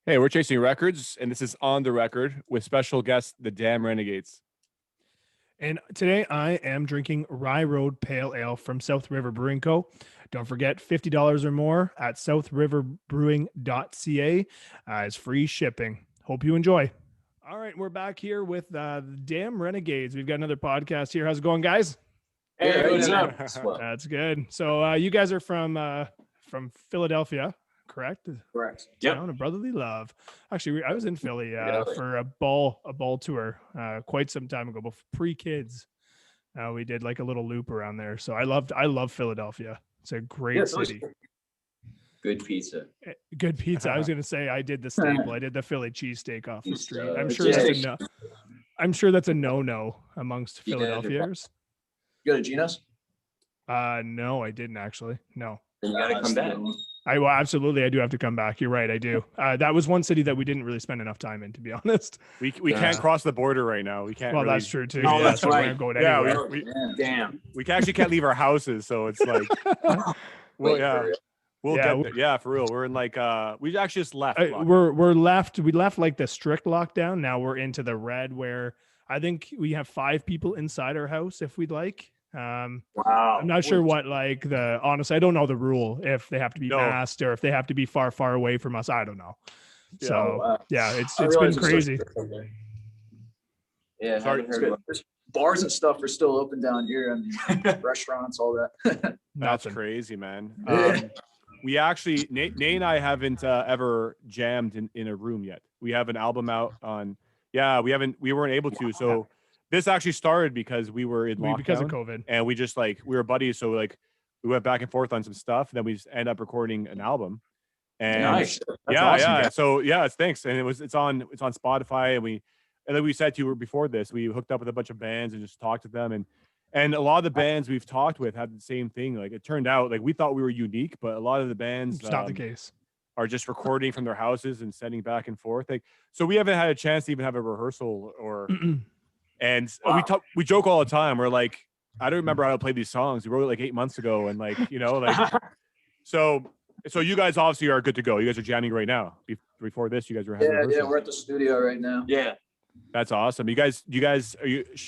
Hey, we're chasing records, and this is On the Record with special guest, the Damn Renegades. And today I am drinking Rye Road Pale Ale from South River Brewing Co. Don't forget, $50 or more at southriverbrewing.ca is free shipping. Hope you enjoy. All right, we're back here with the Damn Renegades. We've got another podcast here. How's it going, guys? Hey, what's up? That's good. So you guys are from Philadelphia, correct? Correct. Town of brotherly love. Actually, I was in Philly for a ball tour quite some time ago, before pre-kids. We did like a little loop around there. So I love Philadelphia. It's a great city. Good pizza. Good pizza. I was gonna say I did the staple. I did the Philly cheesesteak off the street. I'm sure that's a no amongst Philadelphians. You go to Gino's? No, I didn't actually. No. Then you gotta come back. Absolutely. I do have to come back. You're right. I do. That was one city that we didn't really spend enough time in, to be honest. We can't cross the border right now. We can't. Well, that's true too. Oh, that's right. We're going anywhere. Damn. We actually can't leave our houses, so it's like, well, yeah. We'll get there. Yeah, for real. We're in like we actually just left. We're left. We left like the strict lockdown. Now we're into the red, where I think we have 5 people inside our house if we'd like. Wow. I'm not sure what honestly, I don't know the rule, if they have to be masked or if they have to be far away from us. I don't know. Yeah. So it's been crazy. Yeah. Sorry, bars and stuff are still open down here. I mean, restaurants, all that. That's crazy, man. We actually, Nate and I haven't ever jammed in a room yet. We have an album out on. Yeah, we weren't able to. So this actually started because we were in lockdown because of COVID, and we just we were buddies. So we went back and forth on some stuff. And then we just end up recording an album. And nice. That's awesome. So it's thanks. And it's on Spotify. And like we said to you before this, we hooked up with a bunch of bands and just talked to them. And a lot of the bands we've talked with had the same thing. Like it turned out, like we thought we were unique, but a lot of the bands it's not the case. Are just recording from their houses and sending back and forth. So we haven't had a chance to even have a rehearsal or. And we joke all the time. We're like, I don't remember how to play these songs. We wrote it like 8 months ago, and so you guys obviously are good to go. You guys are jamming right now. Before this, you guys were having yeah, we're at the studio right now. Yeah. That's awesome. You guys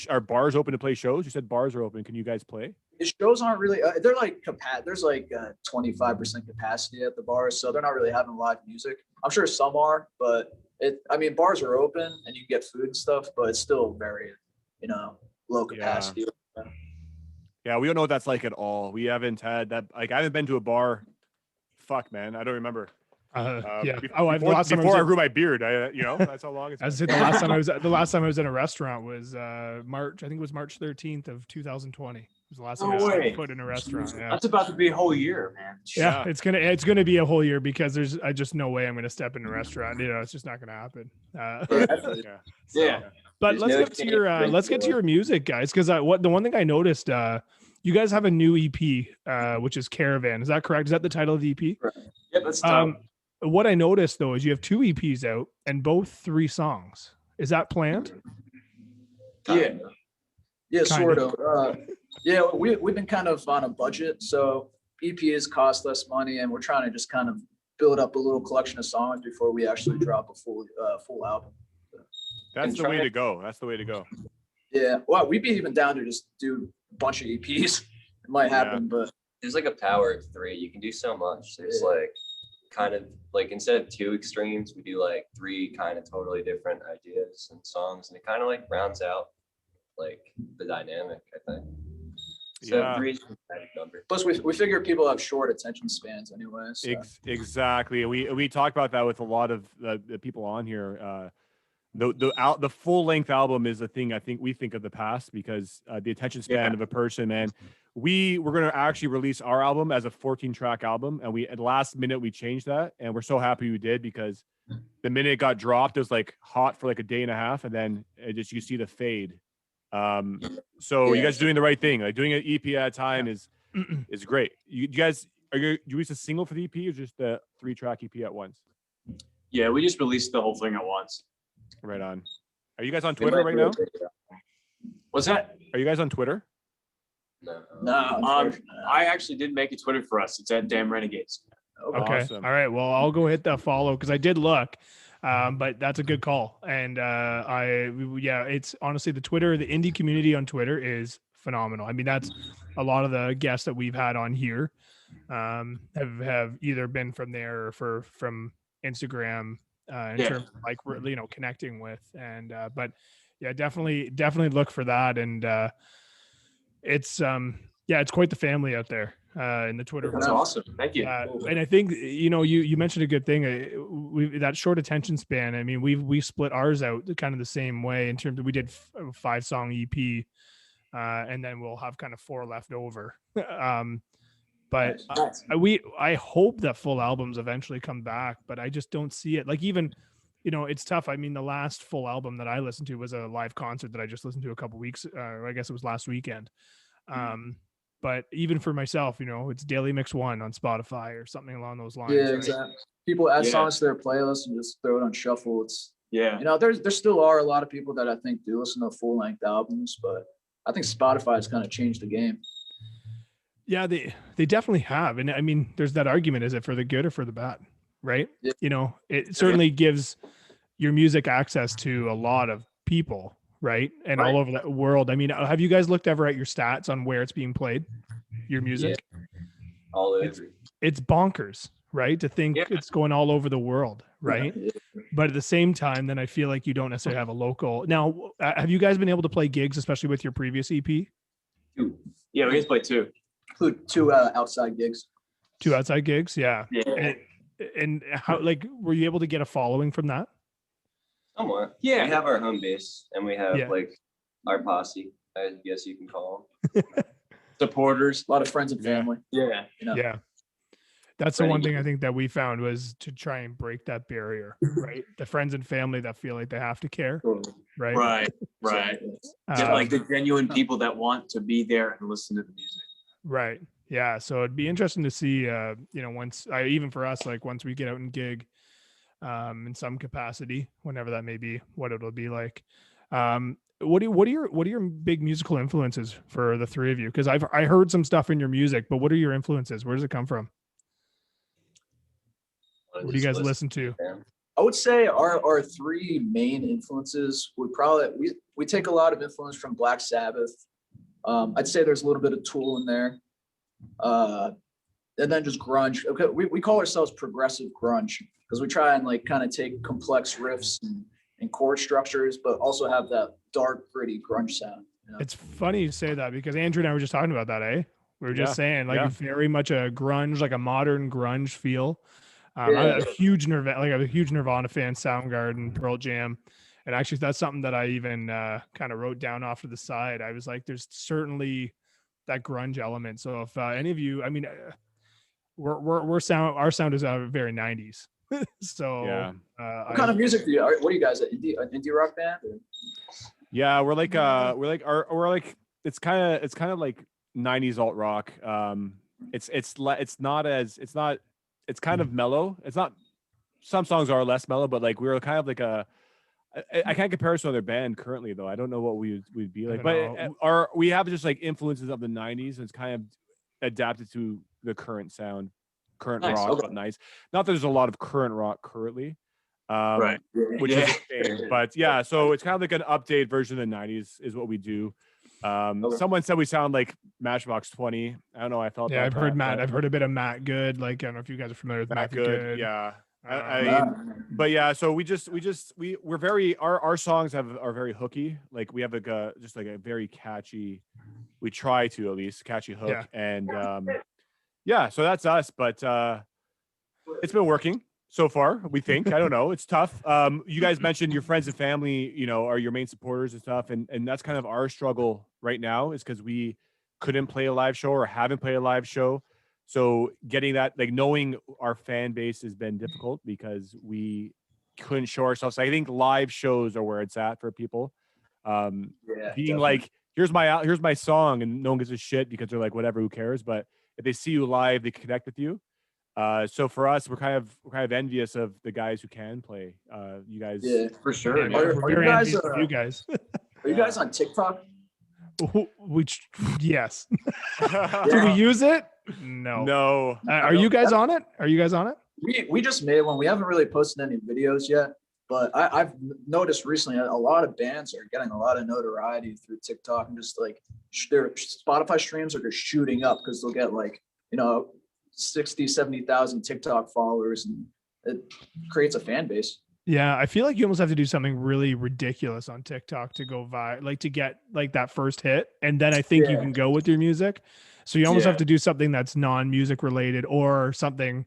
are bars open to play shows? You said bars are open. Can you guys play? The shows aren't really. They're like there's like 25% capacity at the bars, so they're not really having live music. I'm sure some are, but bars are open and you can get food and stuff, but it's still very, low capacity. Yeah, we don't know what that's like at all. We haven't had that. Like, I haven't been to a bar. Fuck, man, I don't remember. Before I grew my beard, that's how long it's been. The last time I was in a restaurant was March. I think it was March 13th of 2020. It was the last time I set foot in a restaurant. Yeah. That's about to be a whole year, man. Yeah, it's gonna be a whole year because there's just no way I'm gonna step in a restaurant. It's just not gonna happen. But let's get to your music, guys, because the one thing I noticed, you guys have a new EP, which is Caravan. Is that correct? Is that the title of the EP? Yeah, that's tough. What I noticed though is you have 2 EPs out and both 3 songs. Is that planned? Yeah, sort of. We've been kind of on a budget, so EPs cost less money, and we're trying to just kind of build up a little collection of songs before we actually drop a full album. That's the way to go. That's the way to go. Yeah, well, we'd be even down to just do a bunch of EPs. It might happen, but there's like a power of 3. You can do so much. There's kind of instead of 2 extremes, we do 3 kind of totally different ideas and songs, and it kind of rounds out the dynamic, I think. So 3 is a magic number. Plus, we figure people have short attention spans anyway. So. Exactly. We talked about that with a lot of the people on here. The full length album is a thing I think we think of the past because the attention span of a person, man. We're going to actually release our album as a 14-track album, and at the last minute we changed that, and we're so happy we did because the minute it got dropped, it was hot for a day and a half, and then you see the fade. So you guys are doing the right thing. Doing an EP at a time is great. You guys you release a single for the EP or just the 3-track EP at once? Yeah, we just released the whole thing at once. Right on. Are you guys on Twitter right now? What's that? Are you guys on Twitter? No. I actually did make a Twitter for us. It's at Damn Renegades. Okay. Awesome. All right. Well, I'll go hit that follow because I did look. But that's a good call. And it's honestly the indie community on Twitter is phenomenal. I mean, that's a lot of the guests that we've had on here have either been from there or from Instagram in terms of like connecting with. And but yeah, definitely look for that. And it's quite the family out there in the Twitter. That's awesome. Thank you. And I think you mentioned a good thing. That short attention span. I mean, we split ours out kind of the same way in terms of we did a 5-song EP, and then we'll have kind of 4 left over. But I hope that full albums eventually come back, but I just don't see it. Like even, it's tough. I mean, the last full album that I listened to was a live concert that I just listened to a couple weeks, or I guess it was last weekend. But even for myself, it's Daily Mix 1 on Spotify or something along those lines. Yeah, right? exactly. People add songs to their playlist and just throw it on shuffle. It's Yeah. there still are a lot of people that I think do listen to full length albums, but I think Spotify has kind of changed the game. Yeah, they definitely have. And I mean, there's that argument, is it for the good or for the bad? Right? Yeah. It certainly gives your music access to a lot of people, right? And all over the world. I mean, have you guys looked ever at your stats on where it's being played? Your music? Yeah. All over. It's bonkers, right? To think it's going all over the world, right? Yeah. But at the same time, then I feel like you don't necessarily have a local. Now, have you guys been able to play gigs, especially with your previous EP? 2. Yeah, we just played 2. 2 outside gigs. 2 outside gigs, yeah. Yeah. And how, like, were you able to get a following from that? Somewhat. Yeah. We have our home base and we have Yeah. like our posse, I guess you can call them. Supporters. A lot of friends and family. Yeah. Yeah. That's the one thing I think that we found was to try and break that barrier, right? The friends and family that feel like they have to care, right? Right. Just like the genuine people that want to be there and listen to the music. Right. Yeah. So it'd be interesting to see, once even for us, like once we get out and gig in some capacity, whenever that may be, what it'll be like. What are your big musical influences for the 3 of you? Because I heard some stuff in your music, but what are your influences? Where does it come from? What do you guys listen to? I would say our 3 main influences would probably we take a lot of influence from Black Sabbath. I'd say there's a little bit of Tool in there, and then just grunge. Okay, we call ourselves progressive grunge because we try and like kind of take complex riffs and chord structures, but also have that dark, gritty grunge sound. It's funny you say that because Andrew and I were just talking about that, eh? We were just saying very much a grunge, like a modern grunge feel. I'm a huge Nirvana fan, Soundgarden, Pearl Jam. And actually that's something that I even kind of wrote down off to the side. I was like, there's certainly that grunge element. So if any of you, I mean, our sound is very 90s. So what kind of music what are you guys, an indie rock band? Or? Yeah, we're like it's kind of like 90s alt rock. It's kind of mellow. It's not, some songs are less mellow, but like we're kind of like I can't compare us to another band currently though. I don't know what we'd be like, but we have just like influences of the 90s and it's kind of adapted to the current sound, current rock, but nice. Not that there's a lot of current rock currently. Which is a shame. But yeah, so it's kind of like an updated version of the 90s is what we do. Someone said we sound like Matchbox 20. I don't know. I felt I've heard Matt. I've heard a bit of Matt Good. Like I don't know if you guys are familiar with Matt Good. Yeah. But yeah, so we're very our songs are very hooky. Like we have just like a very catchy. We try to at least catchy hook, and so that's us. But it's been working so far. We think. I don't know. It's tough. You guys mentioned your friends and family, are your main supporters and stuff, and that's kind of our struggle right now is because we couldn't play a live show or haven't played a live show. So getting that, like knowing our fan base has been difficult because we couldn't show ourselves. I think live shows are where it's at for people. Being definitely. Like, here's my song, and no one gives a shit because they're like, whatever, who cares? But if they see you live, they connect with you. So for us, we're kind of envious of the guys who can play. You guys, for sure. Are you guys on TikTok? Yes. Do we use it? No. Are you guys on it? We just made one. We haven't really posted any videos yet. But I've noticed recently a lot of bands are getting a lot of notoriety through TikTok, and just like their Spotify streams are just shooting up because they'll get like, 60, 70,000 TikTok followers, and it creates a fan base. Yeah, I feel like you almost have to do something really ridiculous on TikTok to go viral, like to get like that first hit, and then I think you can go with your music. So you almost have to do something that's non-music related, or something,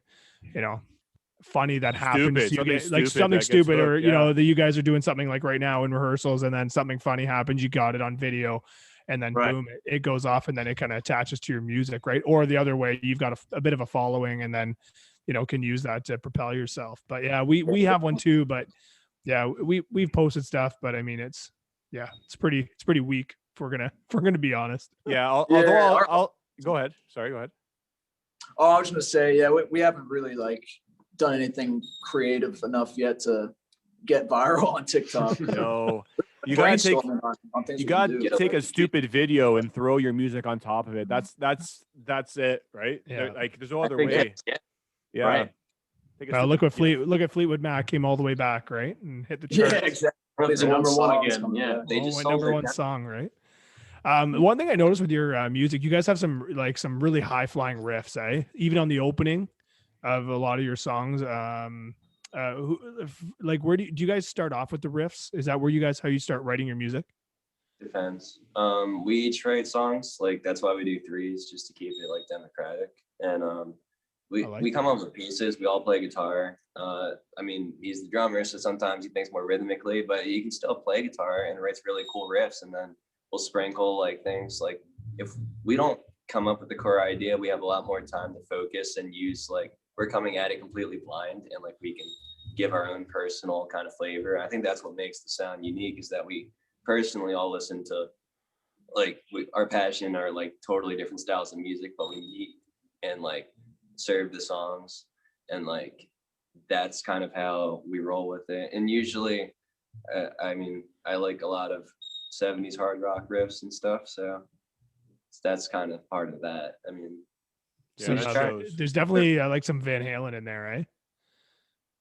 funny that happens. Stupid, Like something stupid, hooked, or that you guys are doing something like right now in rehearsals, and then something funny happens. You got it on video, and then boom, it goes off, and then it kind of attaches to your music, right? Or the other way, you've got a bit of a following, and then can use that to propel yourself. But yeah, we have one too. But yeah, we've posted stuff, but I mean, it's pretty weak. If we're gonna be honest. Yeah. I'll go ahead. Sorry, go ahead. Oh, I was gonna say, we haven't really like done anything creative enough yet to get viral on TikTok. No, you gotta take a stupid video and throw your music on top of it. That's it, right? Yeah. Like there's no other way. Yeah. Right. Look at Fleetwood Mac came all the way back, right, and hit the charts. Yeah, exactly. It's number one again. Yeah, They just my number one song, right? One thing I noticed with your music, you guys have some really high flying riffs, even on the opening of a lot of your songs. Where do you guys start off with the riffs? Is that how you start writing your music? Depends. We each write songs, like that's why we do threes, just to keep it like democratic. And we come up with pieces. We all play guitar. I mean, he's the drummer, so sometimes he thinks more rhythmically, but he can still play guitar and writes really cool riffs. And then we'll sprinkle like things like, if we don't come up with the core idea, we have a lot more time to focus and use, like, we're coming at it completely blind, and like we can give our own personal kind of flavor. I think that's what makes the sound unique, is that we personally all listen to, like, our passion are like totally different styles of music, but we meet and like serve the songs, and like that's kind of how we roll with it. And usually I mean, I like a lot of 70s hard rock riffs and stuff, so that's kind of part of that. I mean, there's definitely like some Van Halen in there, right?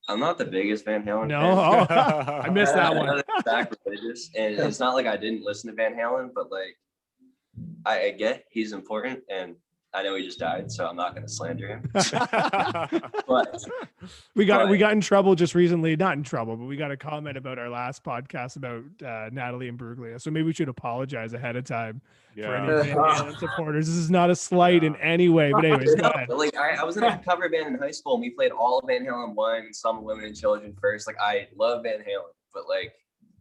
I'm not the biggest Van Halen fan. Oh, I missed that one. Sacrilegious, and it's not like I didn't listen to Van Halen, but like I get he's important, and I know he just died, so I'm not going to slander him. But we got in trouble just recently. Not in trouble, but we got a comment about our last podcast about Natalie and Bruglia. So maybe we should apologize ahead of time for any Van Halen supporters. This is not a slight in any way. But anyways, go ahead. Like I was in a cover band in high school, and we played all of Van Halen 1 and some Women and Children first. Like I love Van Halen, but like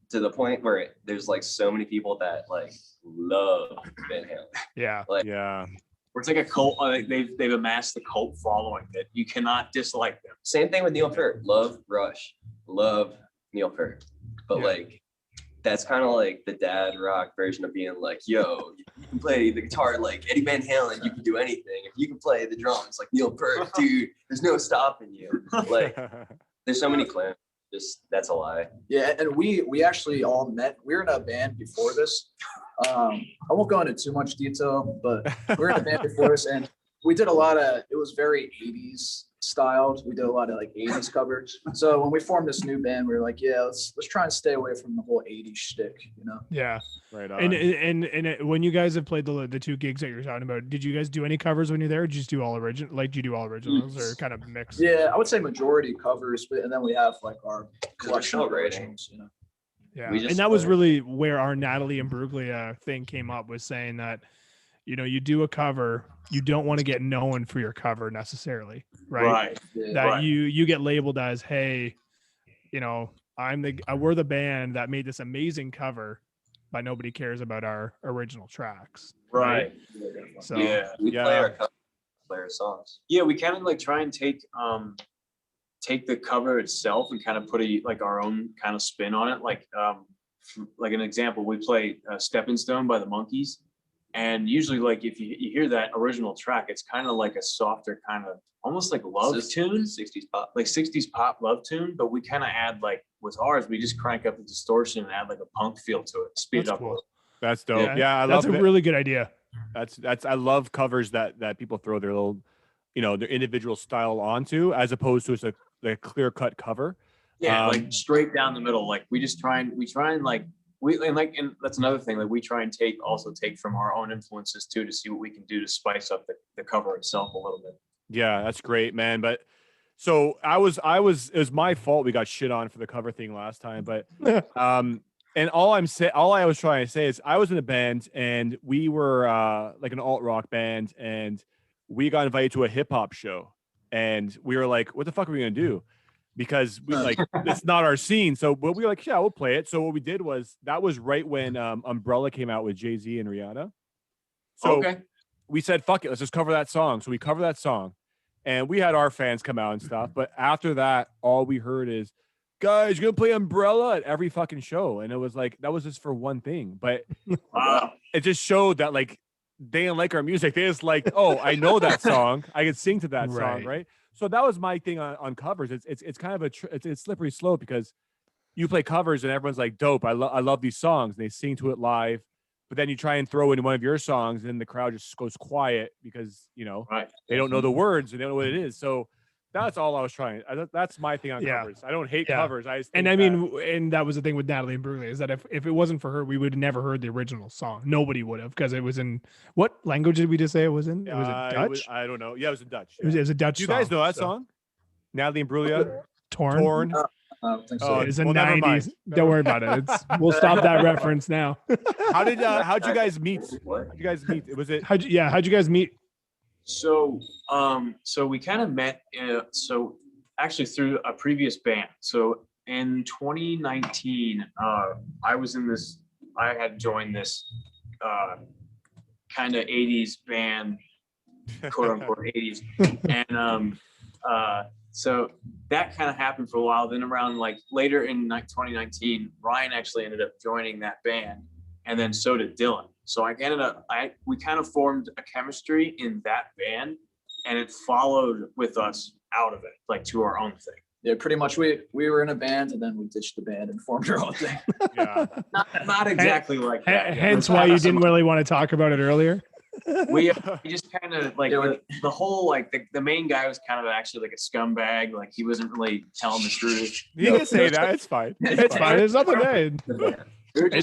to the point where there's like so many people that like love Van Halen. Yeah. Like, yeah. It's like a cult. They've amassed the cult following that you cannot dislike them. Same thing with Neil Peart. Love Rush. Love Neil Peart. But like, that's kind of like the dad rock version of being like, yo, you can play the guitar like Eddie Van Halen. You can do anything. If you can play the drums like Neil Peart, dude, there's no stopping you. Like, there's so many claims. Just that's a lie. Yeah, and we actually all met. We were in a band before this. I won't go into too much detail, but we were in a band before this, and we did a lot of. It was very 80s styled. We did a lot of like 80s covers. So when we formed this new band, we were like, yeah, let's try and stay away from the whole 80s shtick, you know? Yeah, right on. And when you guys have played the two gigs that you're talking about, did you guys do any covers when you're there? Or did you just do all original? Like, do you do all originals or kind of mix? Yeah, I would say majority covers, but and then we have like our collection of rating. originals, you know? Yeah, and that was really where our Natalie and Bruglia thing came up, was saying that, you know, you do a cover, you don't want to get known for your cover necessarily, right? That you get labeled as, hey, you know, we're the band that made this amazing cover, but nobody cares about our original tracks. Right. So we play our cover, play our songs. Yeah, we kind of like try and take the cover itself and kind of put our own kind of spin on it. Like an example, we play Stepping Stone by the Monkees. And usually, like, if you hear that original track, it's kind of like a softer kind of almost like love tune, 60s pop, like 60s pop love tune. But we kind of add, like, with ours, we just crank up the distortion and add like a punk feel to it, speed it up. Cool. That's dope. Yeah, that's a really good idea. That's I love covers that people throw their little, you know, their individual style onto, as opposed to a clear cut cover. Yeah, like straight down the middle. Like we try and that's another thing. Like we try and take from our own influences too, to see what we can do to spice up the cover itself a little bit. Yeah, that's great, man. But so it was my fault we got shit on for the cover thing last time. But and all I was trying to say is I was in a band and we were like an alt rock band, and we got invited to a hip hop show, and we were like, what the fuck are we gonna do? Because we like it's not our scene. So but we were like, yeah, we'll play it. So what we did was that was right when Umbrella came out with Jay-Z and Rihanna. So we said, fuck it, let's just cover that song. So we cover that song, and we had our fans come out and stuff. But after that, all we heard is, guys, you're gonna play Umbrella at every fucking show. And it was like, that was just for one thing. But it just showed that like they didn't like our music. They just like, oh, I know that song. I can sing to that song, right? So that was my thing on covers. It's kind of it's slippery slope, because you play covers and everyone's like, dope, I love these songs, and they sing to it live. But then you try and throw in one of your songs, and the crowd just goes quiet because, you know, they don't know the words and they don't know what it is. So that's all I was trying. That's my thing on covers. I don't hate covers. And that was the thing with Natalie Imbruglia, is that if it wasn't for her, we would have never heard the original song. Nobody would have, because it was in, what language did we just say it was in? It was in Dutch? I don't know. Yeah, it was in Dutch. It was a Dutch song. Do you guys know that song? Natalie Imbruglia? Torn? I don't think so. It's a 90s. Don't worry about it. We'll stop that reference now. How'd you guys meet? How'd you guys meet? How'd you guys meet? So we kind of met. So actually through a previous band. So in 2019, I had joined this kind of 80s band, quote unquote 80s, and so that kind of happened for a while. Then around like later in 2019, Ryan actually ended up joining that band, and then so did Dylan. So we kind of formed a chemistry in that band, and it followed with us out of it, like to our own thing. Yeah, pretty much. We were in a band, and then we ditched the band and formed our own thing. Yeah, not exactly like that. Hence why you didn't really want to talk about it earlier. We just kind of like the whole like the main guy was kind of actually like a scumbag. Like he wasn't really telling the truth. You can say that. It's fine. It's fine. There's nothing bad.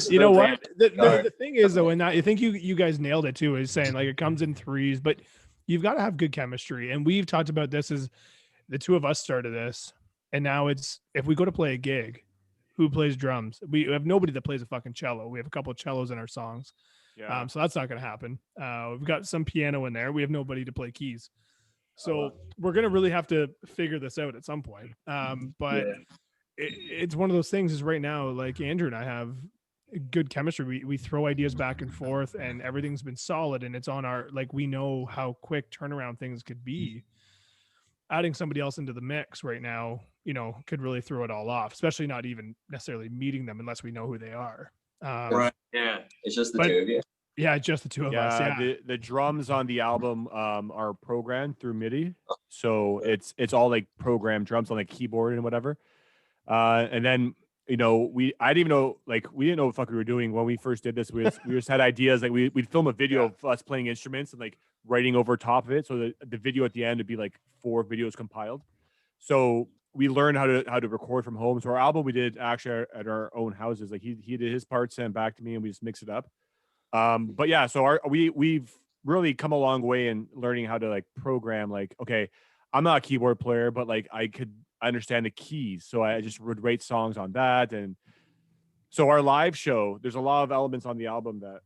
You know what? The thing is though, and I think you guys nailed it too, is saying like it comes in threes, but you've got to have good chemistry. And we've talked about this as the two of us started this, and now it's if we go to play a gig, who plays drums? We have nobody that plays a fucking cello. We have a couple of cellos in our songs. Yeah. So that's not going to happen. We've got some piano in there. We have nobody to play keys. So we're going to really have to figure this out at some point. But it's one of those things is right now, like Andrew and I have good chemistry. We throw ideas back and forth, and everything's been solid, and it's on our, like, we know how quick turnaround things could be. Adding somebody else into the mix right now, you know, could really throw it all off, especially not even necessarily meeting them unless we know who they are. Right. Yeah. It's just the two of you. Yeah, just the two of us. Yeah. The drums on the album are programmed through MIDI, so it's all like programmed drums on the keyboard and whatever. And then I didn't even know, like, we didn't know what the fuck we were doing when we first did this. We just had ideas, like we'd film a video of us playing instruments and like writing over top of it, so the video at the end would be like 4 videos compiled. So we learned how to record from home. So our album we did actually at our own houses. Like he did his part, sent back to me, and we just mix it up. But yeah, so we've really come a long way in learning how to like program. Like, okay, I'm not a keyboard player, but like I understand the keys, so I just would write songs on that. And so our live show, there's a lot of elements on the album that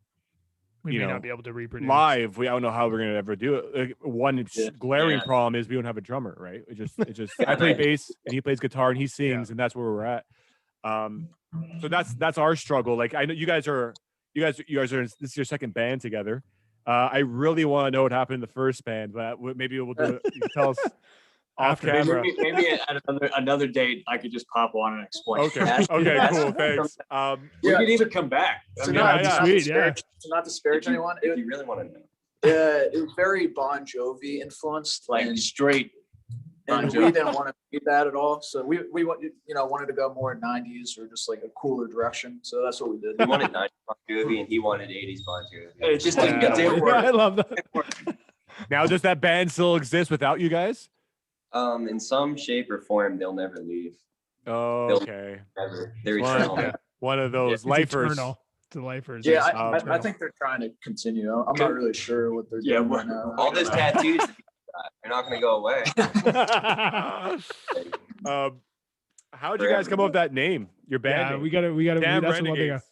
we may not be able to reproduce live. I don't know how we're gonna ever do it. Like, one glaring problem is we don't have a drummer, right? It just I play bass and he plays guitar and he sings, and that's where we're at. So that's our struggle. Like, I know you guys are this is your second band together. I really want to know what happened in the first band, but maybe we'll do it. You can tell us off camera. Maybe at another date, I could just pop on and explain. Okay, cool, thanks. We could either come back. So not to disparage anyone. If you really want to know. Yeah, it was very Bon Jovi influenced, like straight. And we didn't want to be that at all. So we wanted to go more 90s or just like a cooler direction. So that's what we did. We wanted 90s Bon Jovi and he wanted 80s Bon Jovi. It just didn't work. I love that. Now, does that band still exist without you guys? In some shape or form, they'll never leave. Okay. They're One, eternal. one of those It's lifers. eternal. To lifers. Yeah, it's I eternal. think they're trying to continue. I'm not really sure what they're Yeah, doing well, right now. All those tattoos, they're not going to go away. How'd you guys come up with that name? Your band Yeah, name? we gotta. Damn That's one thing. Renegades.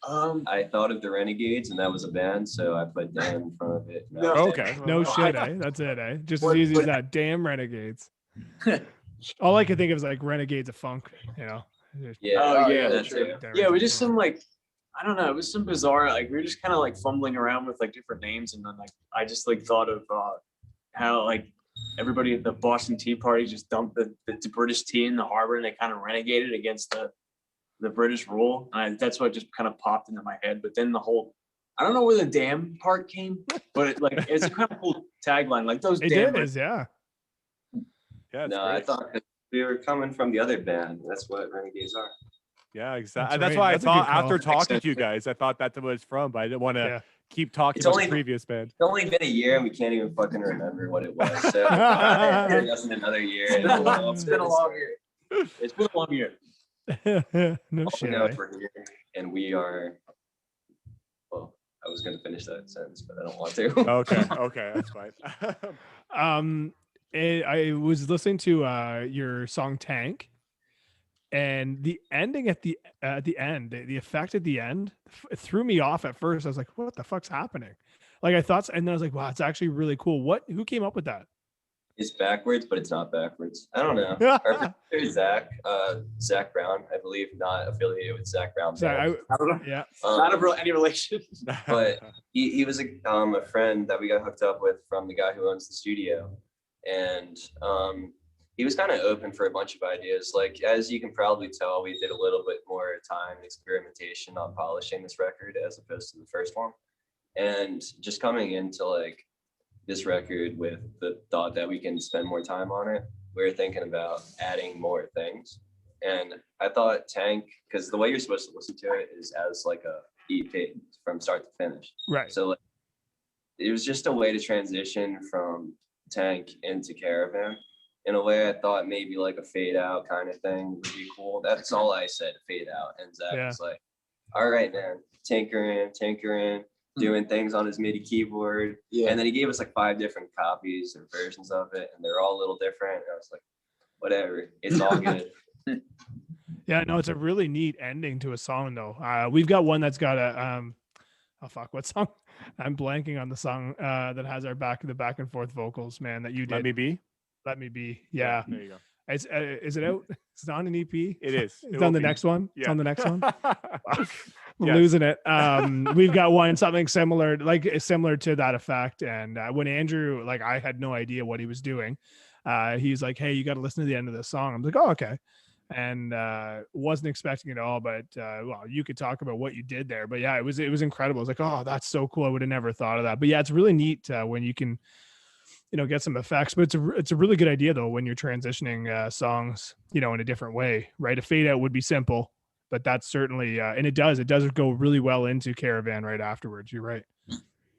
I thought of the Renegades, and that was a band, so I put Dan in front of it. No. Okay. No Oh, shit, I- eh? That's it, eh? Just What- as easy as what- that. Damn Renegades. All I could think of is like Renegades of Funk, you know. Yeah, Oh, yeah, that sure. too. Yeah, we just some like, I don't know, it was some bizarre, like we were just kind of like fumbling around with like different names, and then like I just like thought of how like everybody at the Boston Tea Party just dumped the British tea in the harbor, and they kind of renegaded against the British rule, and that's what just kind of popped into my head. But then the whole, I don't know where the damn part came, but it's a kind of cool tagline, like those It damn. is, yeah. Yeah, No, I thought that we were coming from the other band. That's what Renegades are. Yeah, exactly. That's That's right. why That's a I good thought call. after Makes talking sense. to you guys, I thought that's what it's from, but I didn't want to Yeah. keep talking It's about only- the previous band. It's only been a year, and we can't even fucking remember what it was. So it wasn't another year. And It's been a long year. It's been a long year. no All we shit. know Eh? is we're here, and we are. Well, I was going to finish that sentence, but I don't want to. Okay, that's fine. I was listening to your song Tank, and the ending at the end, the effect at the end it threw me off at first. I was like, what the fuck's happening? Like I thought, and then I was like, wow, it's actually really cool. Who came up with that? It's backwards, but it's not backwards. I don't know. Our producer, Zach Brown, I believe, not affiliated with Zach Brown. Sorry, I don't know. yeah. Not of any relation. But he was a friend that we got hooked up with from the guy who owns the studio, and he was kind of open for a bunch of ideas. Like, as you can probably tell, we did a little bit more time and experimentation on polishing this record as opposed to the first one, and just coming into like this record with the thought that we can spend more time on it, we were thinking about adding more things. And I thought Tank, because the way you're supposed to listen to it is as like a EP from start to finish. Right. So like, it was just a way to transition from Tank into Caravan. In a way, I thought maybe like a fade out kind of thing would be cool. That's all I said, fade out. And Zach was like, all right, man, tinkering, doing things on his MIDI keyboard. Yeah. And then he gave us like 5 different copies or versions of it, and they're all a little different. And I was like, whatever, it's all good. Yeah, no, it's a really neat ending to a song though. We've got one that's got a oh fuck, what song? I'm blanking on the song that has the back and forth vocals, man, that you did. Let me be. Let Me Be. Yeah. There you go. Is it out? It's on an EP. It is. It's on the next one. It's on the next one. We're Yes. losing it. We've got one something similar to that effect. And when Andrew, like, I had no idea what he was doing. He's like, "Hey, you got to listen to the end of this song." I'm like, "Oh, okay." And wasn't expecting it all, but well, you could talk about what you did there. But yeah, it was incredible. I was like, "Oh, that's so cool. I would have never thought of that." But yeah, it's really neat when you can, get some effects. But it's a really good idea though when you're transitioning songs, in a different way, right? A fade out would be simple, but that's certainly and it does go really well into Caravan right afterwards. You're right.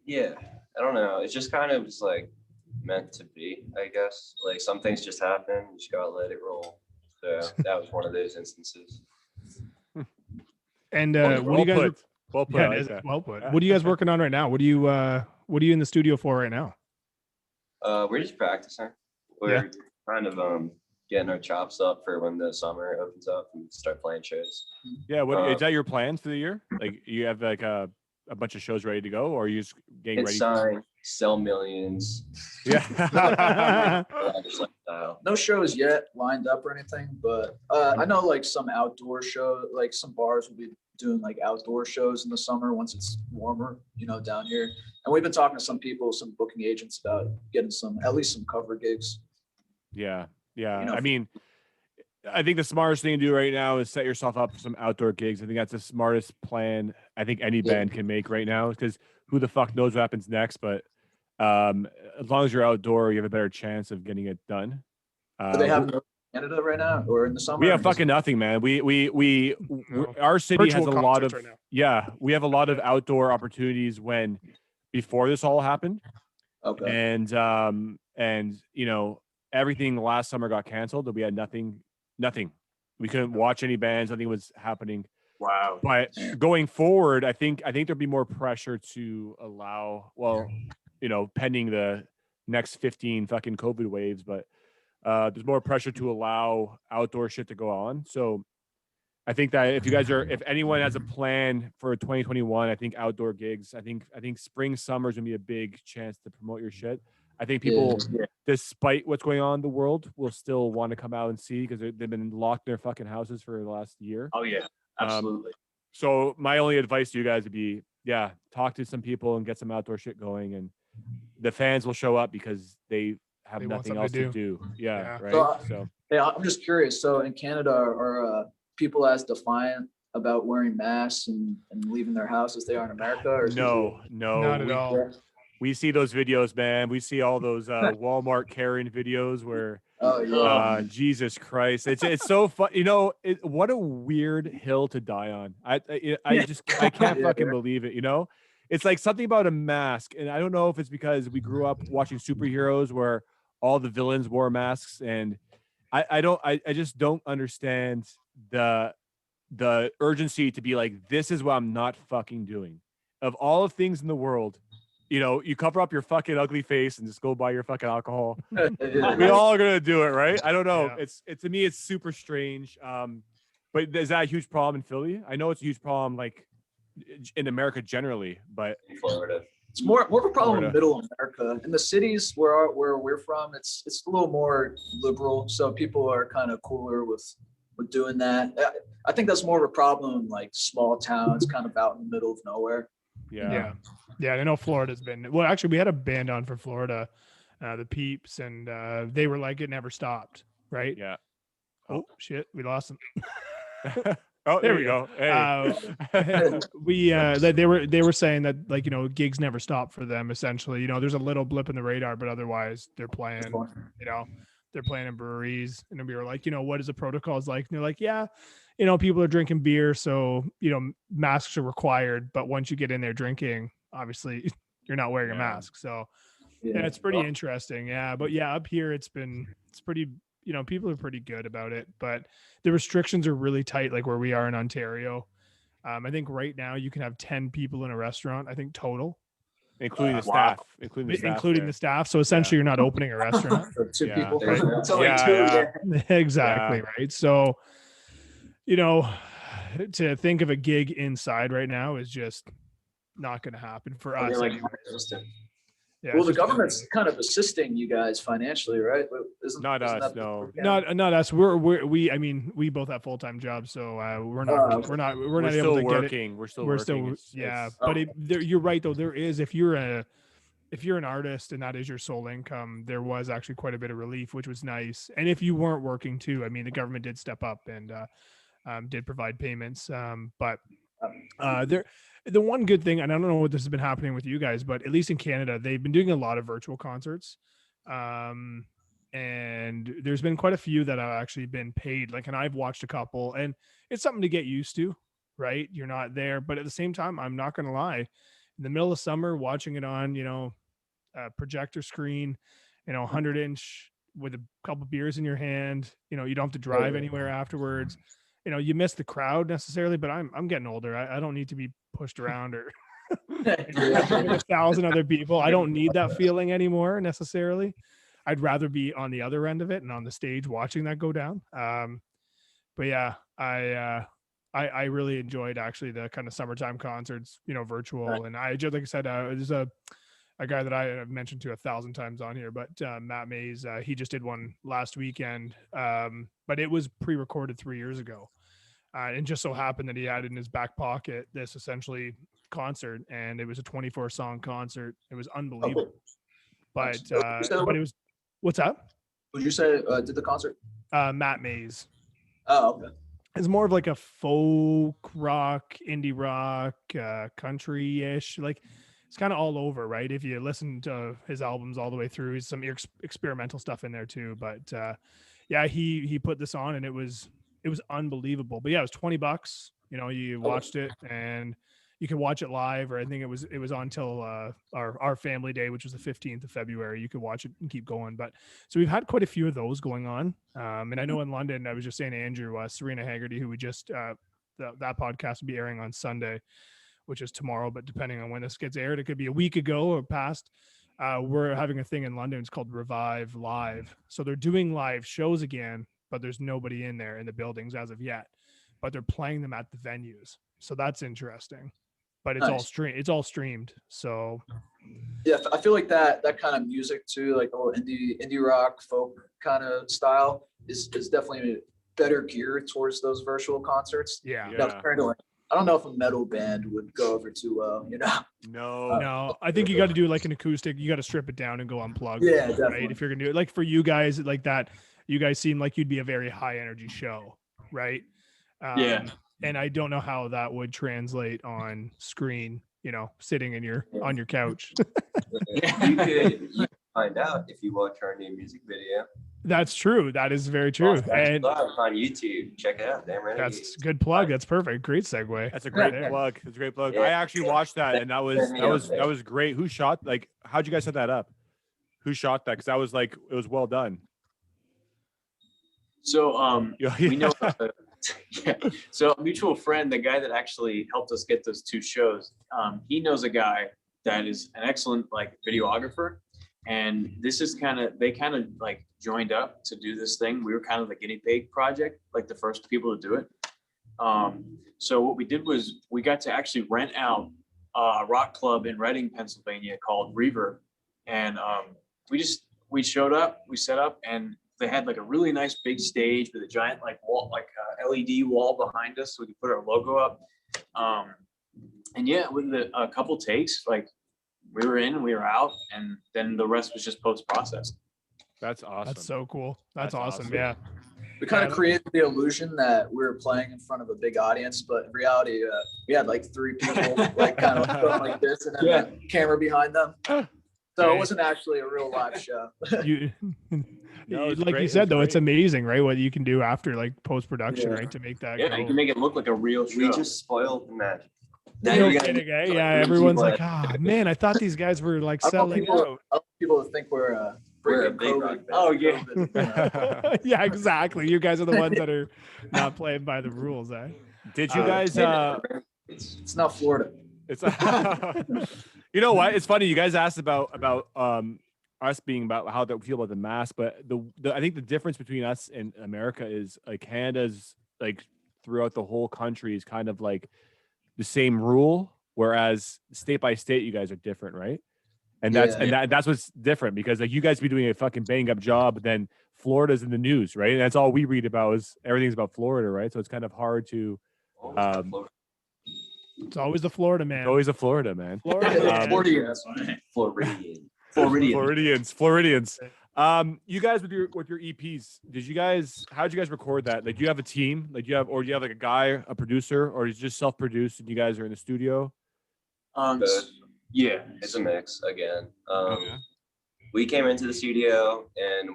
Yeah, I don't know. It's just kind of just like meant to be, I guess. Like some things just happen. You just gotta let it roll. So that was one of those instances. And Well what do you guys? put. Well put. Yeah, I it like is that. well put. What are you guys working on right now? What are you in the studio for right now? We're just practicing. We're kind of getting our chops up for when the summer opens up and start playing shows. Yeah. What is that your plans for the year? Like you have like a bunch of shows ready to go, or are you just getting It's ready? signed, sell millions. Yeah. Lavish lifestyle. No shows yet lined up or anything, but I know like some outdoor show, like some bars will be doing like outdoor shows in the summer once it's warmer, down here. And we've been talking to some people, some booking agents about getting at least some cover gigs. Yeah. know, I mean, I think the smartest thing to do right now is set yourself up for some outdoor gigs. I think that's the smartest plan I think any band can make right now, because who the fuck knows what happens next. But as long as you're outdoor, you have a better chance of getting it done. Do they have Canada right now or in the summer? We have fucking nothing, man. Our city has Virtual a lot of concerts right now. we have a lot of outdoor opportunities before this all happened. Okay. And everything last summer got canceled. We had nothing We couldn't watch any bands. Nothing was happening. Wow. But going forward, I think there'll be more pressure to allow, well, pending the next 15 fucking COVID waves, but there's more pressure to allow outdoor shit to go on. So I think that if anyone has a plan for 2021, I think outdoor gigs, I think spring, summer is gonna be a big chance to promote your shit. I think people, despite what's going on in the world, will still want to come out and see because they've been locked in their fucking houses for the last year. Oh yeah, absolutely. So my only advice to you guys would be, talk to some people and get some outdoor shit going, and the fans will show up because they have nothing else to do. Yeah. Right. So I'm just curious. So in Canada, are people as defiant about wearing masks and leaving their house as they are in America? Or no, not at all. We see those videos, man. We see all those Walmart Karen videos where, Jesus Christ, it's so fun. What a weird hill to die on. I can't fucking believe it. It's like something about a mask, and I don't know if it's because we grew up watching superheroes where all the villains wore masks, and I just don't understand the urgency to be like, this is what I'm not fucking doing. Of all of things in the world, you cover up your fucking ugly face and just go buy your fucking alcohol. We all are gonna do it, right? I don't know. It's to me, it's super strange. But is that a huge problem in Philly? I know it's a huge problem, like in America generally, but In Florida. it's more of a problem in middle America. In the cities where we're from, it's a little more liberal, so people are kind of cooler with doing that. I think that's more of a problem in like small towns, kind of out in the middle of nowhere. Yeah. I know Florida's been, well, actually we had a band on for Florida, the Peeps, and they were like, it never stopped, right? Yeah. Oh shit, we lost them. Oh, there we go. Hey. They were saying that, like, gigs never stop for them essentially. There's a little blip in the radar, but otherwise they're playing, they're playing in breweries. And then we were like, what is the protocols like? And they're like, yeah, people are drinking beer, so masks are required, but once you get in there drinking, obviously you're not wearing a mask. So it's pretty interesting. But up here it's pretty, people are pretty good about it, but the restrictions are really tight, like where we are in Ontario. I think right now you can have 10 people in a restaurant, I think total, including the staff, including the staff. So essentially you're not opening a restaurant. For two people. Right? It's only two. Exactly. Right. So, to think of a gig inside right now is just not going to happen for us. Well, the government's kind of assisting you guys financially, right? Not us. Not us. We both have full-time jobs, so we're not able to working. Get it. We're still working. But you're right though. There is, if you're an artist and that is your sole income, there was actually quite a bit of relief, which was nice. And if you weren't working too, the government did step up and did provide payments. But the one good thing, and I don't know what this has been happening with you guys, but at least in Canada, they've been doing a lot of virtual concerts. And there's been quite a few that have actually been paid. Like, and I've watched a couple, and it's something to get used to, right? You're not there, but at the same time, I'm not going to lie, in the middle of summer, watching it on, a projector screen, 100-inch with a couple beers in your hand, you don't have to drive anywhere afterwards. You miss the crowd necessarily, but I'm getting older. I don't need to be pushed around or with 1,000 other people. I don't need that feeling anymore necessarily. I'd rather be on the other end of it and on the stage watching that go down. But yeah, I really enjoyed actually the kind of summertime concerts, virtual. And I just, like I said, there's a guy that I have mentioned to 1,000 times on here, but Matt Mays, he just did one last weekend, but it was pre-recorded 3 years ago. And just so happened that he had in his back pocket this essentially concert, and it was a 24-song concert. It was unbelievable. But it was, what's that? Would you say did the concert? Matt Mays. Oh, okay. It's more of like a folk rock, indie rock, country-ish. Like, it's kind of all over, right? If you listen to his albums all the way through, he's some experimental stuff in there too. But he put this on, and it was unbelievable. But yeah, it was $20. You watched it, and you can watch it live, or I think it was on till our family day, which was the 15th of February. You could watch it and keep going. But so we've had quite a few of those going on. And I know in London, I was just saying to Andrew, Serena Haggerty, who we just that podcast will be airing on Sunday, which is tomorrow, but depending on when this gets aired, it could be a week ago or past. We're having a thing in London. It's called Revive Live. So they're doing live shows again, but there's nobody in there in the buildings as of yet, but they're playing them at the venues. So that's interesting, but it's Nice. it's all streamed. So Yeah, I feel like that kind of music too, like the whole indie rock folk kind of style is definitely better geared towards those virtual concerts. yeah. Now, compared to like, I don't know if a metal band would go over too well, you know? No, I think you got to do like an acoustic. You got to strip it down and go unplugged. Yeah, right. definitely. If you're gonna do it, like for you guys, like that, you guys seem like you'd be a very high energy show, right? Yeah. And I don't know how that would translate on screen. You know, sitting on your couch. You could find out if you watch our new music video. That's true. That is very true. And on YouTube, check it out. Damn Renegades. that's a good plug. That's perfect. Great segue. That's a great there. plug. That's a great plug. Yeah. I actually watched that, and that was great. Who shot? Like, how'd you guys set that up? Who shot that? Because that was like, it was well done. So Yeah. we know yeah. So a mutual friend, the guy that actually helped us get those two shows, he knows a guy that is an excellent like videographer. And this is they kind of like joined up to do this thing. We were kind of the guinea pig project, like the first people to do it. So what we did was we got to actually rent out a rock club in Reading, Pennsylvania called Reverb. And we showed up, we set up, and they had like a really nice big stage with a giant like wall, like LED wall behind us so we could put our logo up. And yeah, with a couple takes, like we were in and we were out, and then the rest was just post-processed. That's awesome. That's so cool. That's awesome. awesome. Yeah. We kind of created the illusion that we were playing in front of a big audience, but in reality, we had like 3 people like kind of going like this, and then the camera behind them. So it wasn't actually a real live show. You, No, it's like great. you It's said, though, great. it's amazing, right? What you can do after like post-production, Yeah. right? To make that. Yeah, go. you can make it look like a real show. We just spoiled the magic. Now No you gotta kidding, eh? like, Yeah, really everyone's keep like, man, I thought these guys were like I don't want selling people, out. I don't want people to think we're We're a freaking big COVID. rock band. Oh, yeah. COVID, Yeah, exactly. You guys are the ones that are not playing by the rules, eh? Did you guys? It's not Florida. It's you know what? It's funny. You guys asked about us being about how they feel about the mask, but the I think the difference between us and America is like Canada's like throughout the whole country is kind of like the same rule, whereas state by state you guys are different, right? And that's what's different, because like you guys be doing a fucking bang up job, but then Florida's in the news, right? And that's all we read about is everything's about Florida, right? So it's kind of hard to. It's always the Florida man. It's always a Florida man. Florida man. Floridians. You guys with your EPs, how'd you guys record that? Like, do you have a team? Like, do you have like a guy, a producer, or is it just self-produced and you guys are in the studio? Yeah, It's a mix again. Okay. We came into the studio and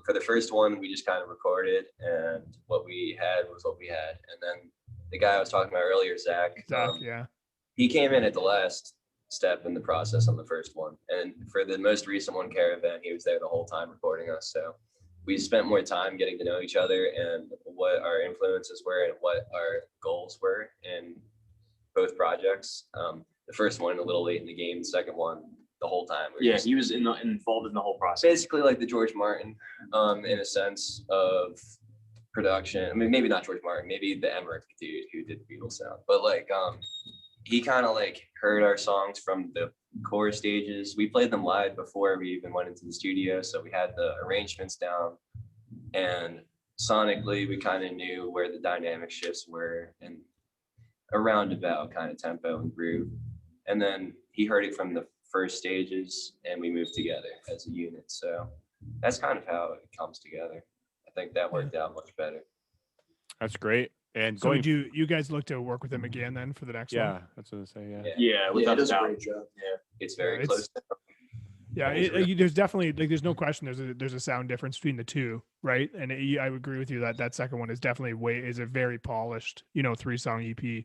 for the first one, we just kind of recorded, and what we had was what we had. And then the guy I was talking about earlier, Zach, Yeah. he came in at the last step in the process on the first one. And for the most recent one, Caravan, he was there the whole time recording us. So we spent more time getting to know each other and what our influences were and what our goals were in both projects. The first one a little late in the game, the second one the whole time. he was involved in the whole process. Basically like the George Martin, in a sense of production. I mean, maybe not George Martin, maybe the Emmerich dude who did Beatles sound, but like he kind of like heard our songs from the core stages. We played them live before we even went into the studio, so we had the arrangements down, and sonically we kind of knew where the dynamic shifts were and a roundabout kind of tempo and groove. And then he heard it from the first stages and we moved together as a unit. So that's kind of how it comes together. I think that worked out much better. That's great. And So going, would you guys look to work with him again then for the next yeah, one? that's what I say. Yeah. Yeah. Yeah, Yeah, without it a does a doubt. great job. It's very It's- close. Yeah, there's definitely like there's no question there's a sound difference between the two, right? And I would agree with you that second one is definitely is a very polished, 3-song EP.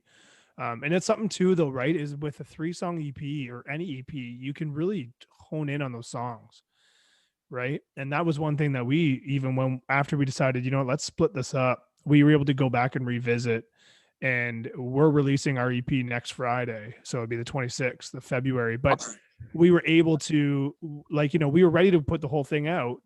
And it's something too, though, right? Is with a 3-song EP or any EP, you can really hone in on those songs, right? And that was one thing that we, even when after we decided, let's split this up, we were able to go back and revisit. And we're releasing our EP next Friday, so it'd be the 26th of February. But we were able to, we were ready to put the whole thing out,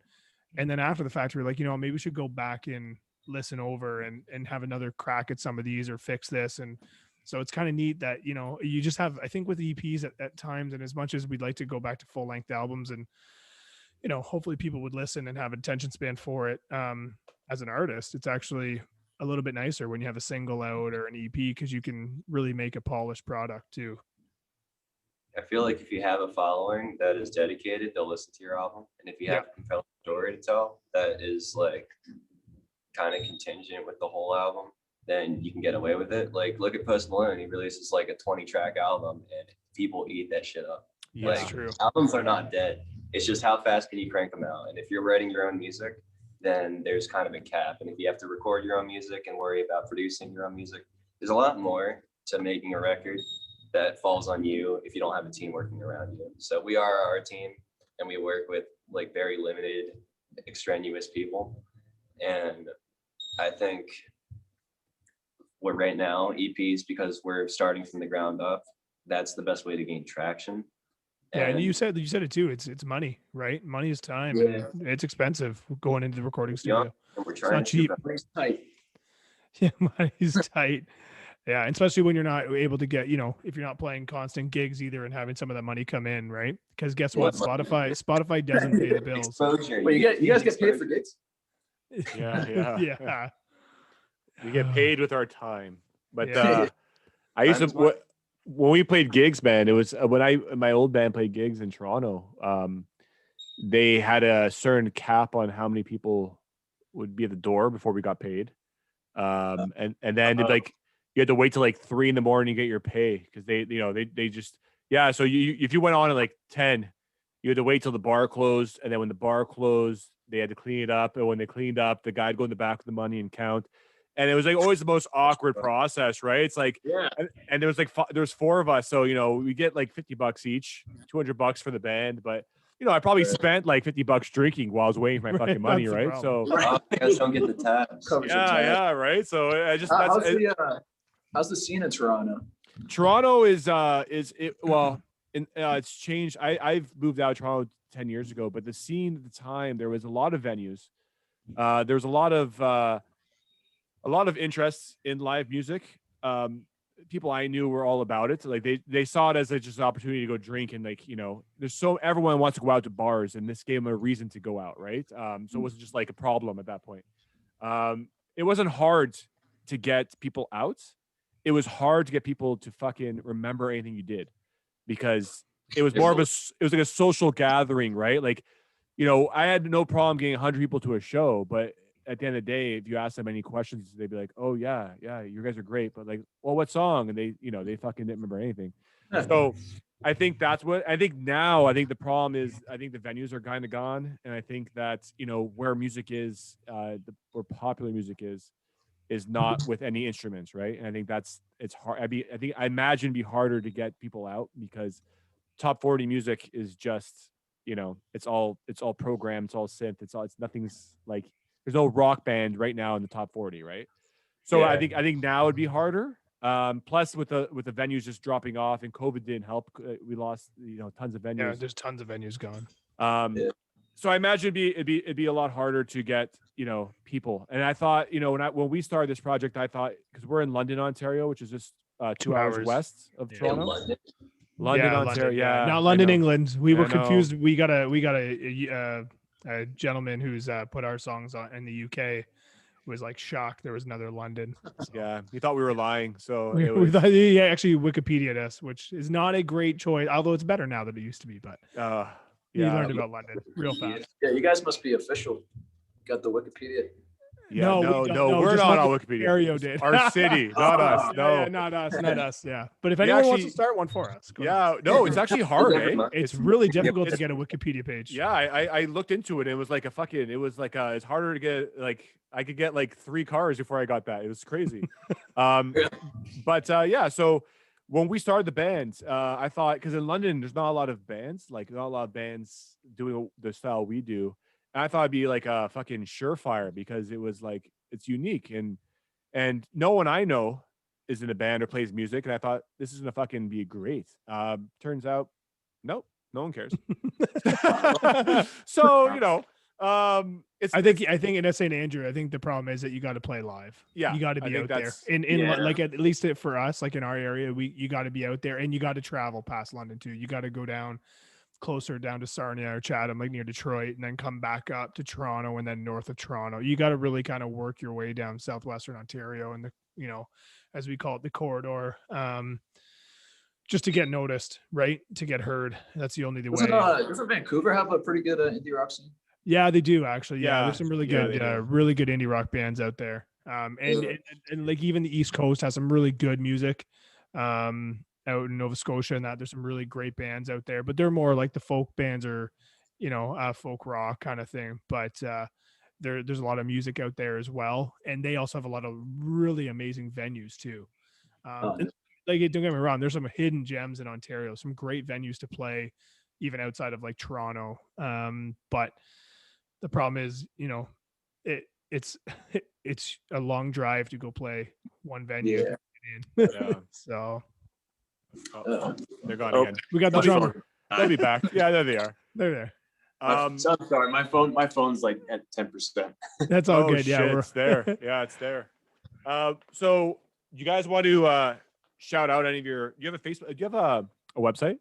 and then after the fact, we were like, maybe we should go back and listen over and have another crack at some of these or fix this. And so it's kind of neat that, you just have, I think with EPs at times, and as much as we'd like to go back to full length albums and, hopefully people would listen and have attention span for it. As an artist, it's actually a little bit nicer when you have a single out or an EP, because you can really make a polished product too. I feel like if you have a following that is dedicated, they'll listen to your album. And if you have a compelling story to tell that is like kind of contingent with the whole album, then you can get away with it. Like, look at Post Malone. He releases like a 20-track album and people eat that shit up. Yeah, like, true. Albums are not dead. It's just how fast can you crank them out? And if you're writing your own music, then there's kind of a cap. And if you have to record your own music and worry about producing your own music, there's a lot more to making a record that falls on you if you don't have a team working around you. So we are our team, and we work with like very limited, extraneous people. And I think we're right now EPs, because we're starting from the ground up. That's the best way to gain traction. Yeah, and you said it too. It's money, right? Money is time. Yeah. And it's expensive going into the recording studio. And we're It's trying not cheap. Money's tight. Yeah, money's tight. Yeah, and especially when you're not able to get, if you're not playing constant gigs either and having some of that money come in, right? Because guess what? Spotify doesn't pay the bills. Exposure. Wait, you guys get paid for gigs? Yeah. Yeah. We get paid with our time. But Yeah. I used to when we played gigs, man, it was when my old band played gigs in Toronto. They had a certain cap on how many people would be at the door before we got paid. And then like you had to wait till like 3 a.m. to get your pay, because they just so you if you went on at like 10, you had to wait till the bar closed, and then when the bar closed, they had to clean it up, and when they cleaned up, the guy'd go in the back with the money and count. And it was like always the most awkward process, right? It's like, and there was like there was 4 of us, so we get like $50 each, $200 for the band, but I probably spent like $50 drinking while I was waiting for my fucking money, right? So you guys don't get the tabs. yeah, right. So I just how's the scene in Toronto? Toronto it's changed. I've moved out of Toronto 10 years ago, but the scene at the time, there was a lot of venues. There was a lot of interest in live music. People I knew were all about it. Like they saw it as just an opportunity to go drink, and like, everyone wants to go out to bars, and this gave them a reason to go out. Right. So it wasn't just like a problem at that point. It wasn't hard to get people out. It was hard to get people to fucking remember anything you did, because it was more of it was like a social gathering, right? Like, I had no problem getting 100 people to a show, but at the end of the day, if you ask them any questions, they'd be like, "Oh yeah, you guys are great," but like, well, what song? And they fucking didn't remember anything. So I think now. I think the problem is, I think the venues are kind of gone, and I think that where music is, where popular music is not with any instruments, right? And I think it's hard. I imagine it'd be harder to get people out, because top 40 music is just it's all programmed, it's all synth, it's nothing's like. There's no rock band right now in the top 40, right? So I think now it'd be harder. Plus with the venues just dropping off, and COVID didn't help. We lost tons of venues. Yeah, there's tons of venues gone. So I imagine it'd be a lot harder to get people. And I thought when we started this project, I thought, because we're in London, Ontario, which is just 2 hours west of Toronto. London, Ontario, yeah. Not London, England. We were confused. We got a gentleman who's put our songs on in the UK was like shocked there was another London. So. Yeah, he thought we were lying. So we thought he actually Wikipedia'd us, which is not a great choice, although it's better now than it used to be. But he learned about London real fast. Yeah, you guys must be official. Got the Wikipedia. Yeah, No, we no, don't no, know, we're just not my on Wikipedia. Ontario It's did. our city, not us. Yeah, No. yeah, not us, not us. Yeah, but if We anyone wants actually- to start one for us, go ahead. Yeah, no, it's actually hard, eh? It's really difficult to get a Wikipedia page. Yeah, I looked into it. And it was like it's harder to get, like, I could get like 3 cars before I got that. It was crazy. But yeah, so when we started the band, I thought, because in London there's not a lot of bands, like not a lot of bands doing the style we do. And I thought it'd be like a fucking surefire because it was like it's unique, and no one I know is in a band or plays music, and I thought this is gonna fucking be great. Turns out, nope, no one cares. So it's I think in St. Andrew, I think the problem is that you got to play live. Yeah, you got to I be think out there. that's- In Yeah. like at least for us, like in our area, you got to be out there, and you got to travel past London too. You got to go down closer down to Sarnia or Chatham, like near Detroit, and then come back up to Toronto, and then north of Toronto. You got to really kind of work your way down southwestern Ontario and as we call it, the corridor. Just to get noticed, right? To get heard. That's the only way. Doesn't Vancouver have a pretty good indie rock scene? Yeah, they do actually. Yeah, Yeah, there's some really yeah, good, they do. really good indie rock bands out there. And like even the East Coast has some really good music. Out in Nova Scotia and that there's some really great bands out there, but they're more like the folk bands or, folk rock kind of thing. But there's a lot of music out there as well, and they also have a lot of really amazing venues too. And, like, don't get me wrong, there's some hidden gems in Ontario, some great venues to play, even outside of like Toronto. But the problem is, it's it's a long drive to go play one venue. Yeah. Yeah. So They're gone Oh. again. we got the That'll be drummer. They'll be back. Yeah, there they are. They're there. I'm sorry, my phone's like at 10%. That's all Oh, good. Yeah, shit, it's there. Yeah, it's there. So you guys want to shout out any of your? Do you have a Facebook? Do you have a website?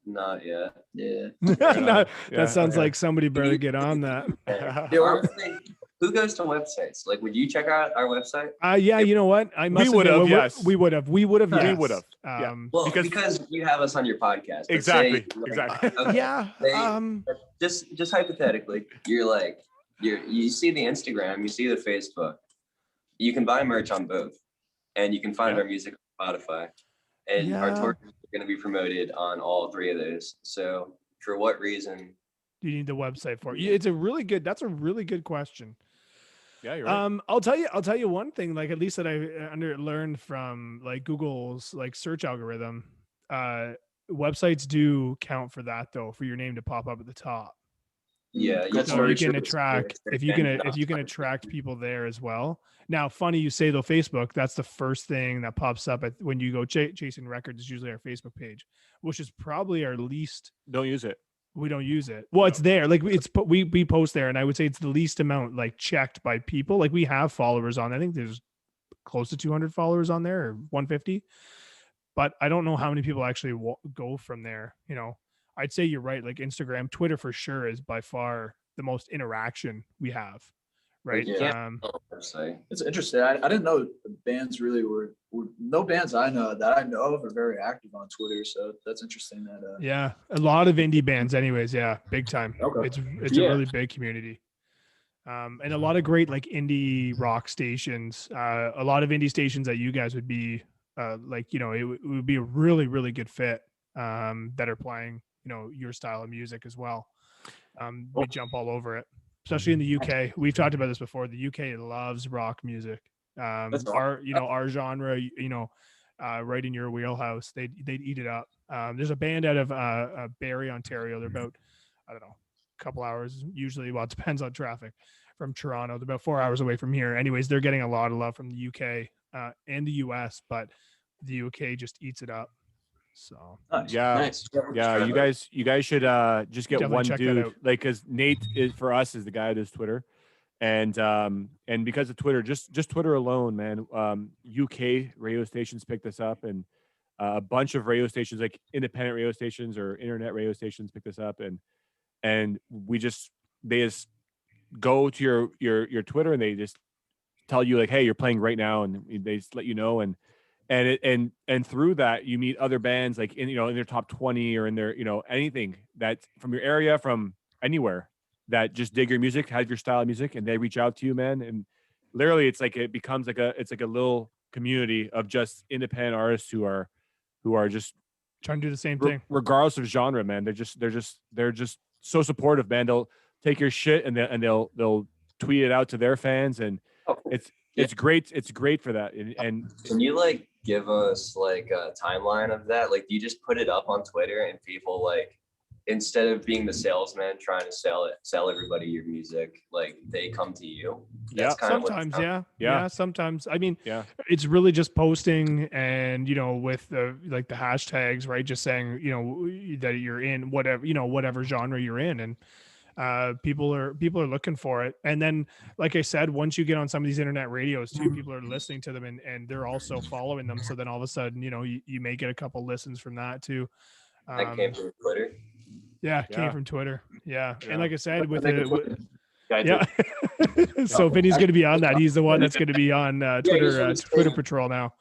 Not yet. Yeah. that Yeah, sounds okay. like somebody better get on that. Honestly, who goes to websites? Like, would you check out our website? Yeah, you know what? I must would admit, have, yes. We would have. We Yes. would have. Yeah. Well, Because- because you have us on your podcast. But Exactly. say, like, Exactly. okay, Yeah. they- just hypothetically, you see the Instagram, you see the Facebook. You can buy merch on both, and you can find Yeah. our music on Spotify. And our Yeah. tour is going to be promoted on all 3 of those. So, for what reason? You need the website for it. It's a really good. That's a really good question. Yeah, you're right. I'll tell you one thing, like at least that I learned from like Google's like search algorithm. Websites do count for that though, for your name to pop up at the top. Yeah, That's So very you can true. attract if you can attract people there as well. Now, funny you say though, Facebook, that's the first thing that pops up when you go chasing records is usually our Facebook page, which is probably our least. Don't use it. We don't use it. Well, it's there. Like we post there, and I would say it's the least amount like checked by people. Like we have followers on. I think there's close to 200 followers on there, or 150. But I don't know how many people actually go from there. I'd say you're right. Like Instagram, Twitter for sure is by far the most interaction we have. Right. Yeah. Website. It's interesting. I didn't know bands really were no bands I know of are very active on Twitter. So that's interesting that Yeah, a lot of indie bands anyways. Yeah, big time. Okay. It's a really big community. And a lot of great like indie rock stations, a lot of indie stations that you guys would be it would be a really, really good fit that are playing, your style of music as well. We jump all over it, especially in the UK. We've talked about this before. The UK loves rock music. That's Our genre, right in your wheelhouse. They'd eat it up. There's a band out of Barrie, Ontario. They're about, I don't know, a couple hours usually. Well, it depends on traffic from Toronto. They're about 4 hours away from here. Anyways, they're getting a lot of love from the UK and the US, but the UK just eats it up. So nice. Yeah. Nice. Yeah, you guys should just get Definitely one check that dude, out. like, because Nate is for us is the guy that does Twitter, and because of Twitter, just Twitter alone, man, UK radio stations picked this up, and a bunch of radio stations, like independent radio stations or internet radio stations, picked this up, and they just go to your Twitter, and they just tell you like, hey, you're playing right now, and they just let you know, and through that you meet other bands like in their top 20 or in their anything that's from your area, from anywhere, that just dig your music, have your style of music, and they reach out to you, man. And literally, it's like it becomes like a little community of just independent artists who are just trying to do the same thing, regardless of genre, man. They're just so supportive, man. They'll take your shit and they'll tweet it out to their fans, and it's great. It's great for that. And can you like give us like a timeline of that? Like, do you just put it up on Twitter and people like, instead of being the salesman trying to sell everybody your music, like they come to you? That's sometimes, yeah. Sometimes, I mean, it's really just posting and, with the hashtags, right? Just saying, that you're in whatever genre you're in, and people are looking for it. And then, like I said, once you get on some of these internet radios too, people are listening to them and they're also following them. So then all of a sudden, you may get a couple listens from that too. That came from Twitter. Yeah, came from Twitter. Yeah. And like I said, Yeah. So Vinny's going to be on that. He's the one that's going to be on Twitter Patrol now.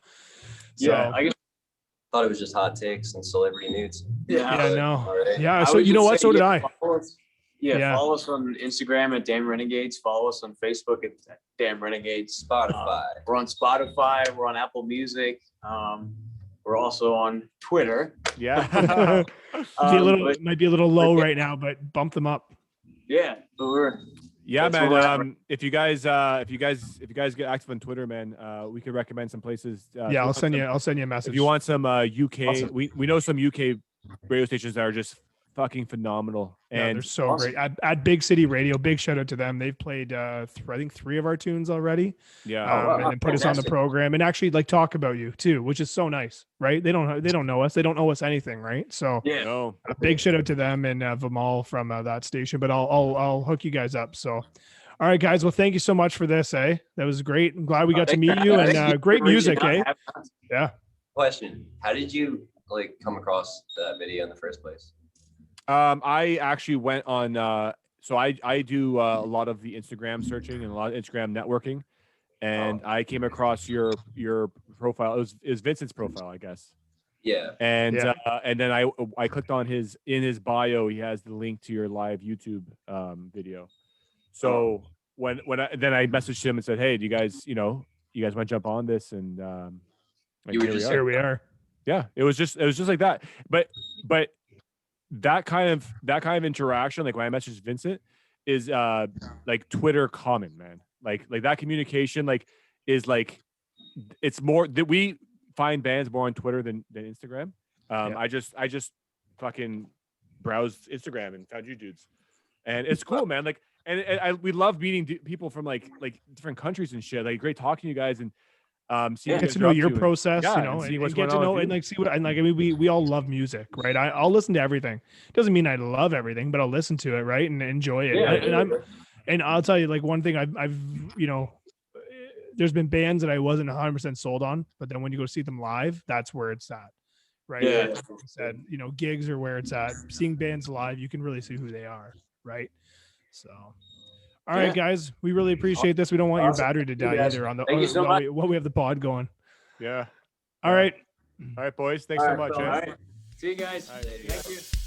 So I thought it was just hot takes and celebrity nudes. Yeah, no. Yeah. So you know what? So did I. Follow us on Instagram at Damn Renegades. Follow us on Facebook at Damn Renegades. Spotify. We're on Spotify. We're on Apple Music. We're also on Twitter. Yeah. Might be a little low right now, but bump them up. Yeah, but man. If you guys get active on Twitter, man, we could recommend some places. I'll send you a message. If you want some UK, Awesome. we know some UK radio stations that are just fucking phenomenal, and they're so great at Big City Radio. Big shout out to them. They've played I think 3 of our tunes already. And then put us on the program and actually like talk about you too, which is so nice, right? They don't know us. They don't owe us anything, right? So a big shout out to them and Vimal from that station. But I'll hook you guys up. So, all right, guys. Well, thank you so much for this. That was great. I'm glad we got to meet you, and great music. Yeah. Question: how did you like come across that video in the first place? I actually went on, so I do a lot of the Instagram searching and a lot of Instagram networking, and I came across your profile. It was Vincent's profile, I guess. Yeah. And then I clicked on in his bio, he has the link to your live YouTube video. So when I messaged him and said, hey, do you guys want to jump on this? And here we are. Yeah, it was just like that. But that kind of interaction, like when I messaged Vincent, is like Twitter common, man. Like that communication, like is like, it's more that we find bands more on Twitter than Instagram. I just fucking browsed Instagram and found you dudes, and it's cool, man. Like, and we love meeting people from like different countries and shit. Like, great talking to you guys and get to know your process, and get to know and like see what and like. I mean, we all love music, right? I'll listen to everything. Doesn't mean I love everything, but I'll listen to it, right, and enjoy it. And I'll tell you, like, one thing I've there's been bands that I wasn't 100% sold on, but then when you go see them live, that's where it's at, right? Yeah. Like I said, gigs are where it's at. Seeing bands live, you can really see who they are, right? So. All right, guys, we really appreciate this. We don't want your battery to die either while we have the pod going. Yeah. All right. All right, boys. Thanks so much. All right. See you guys. All right. Thank you.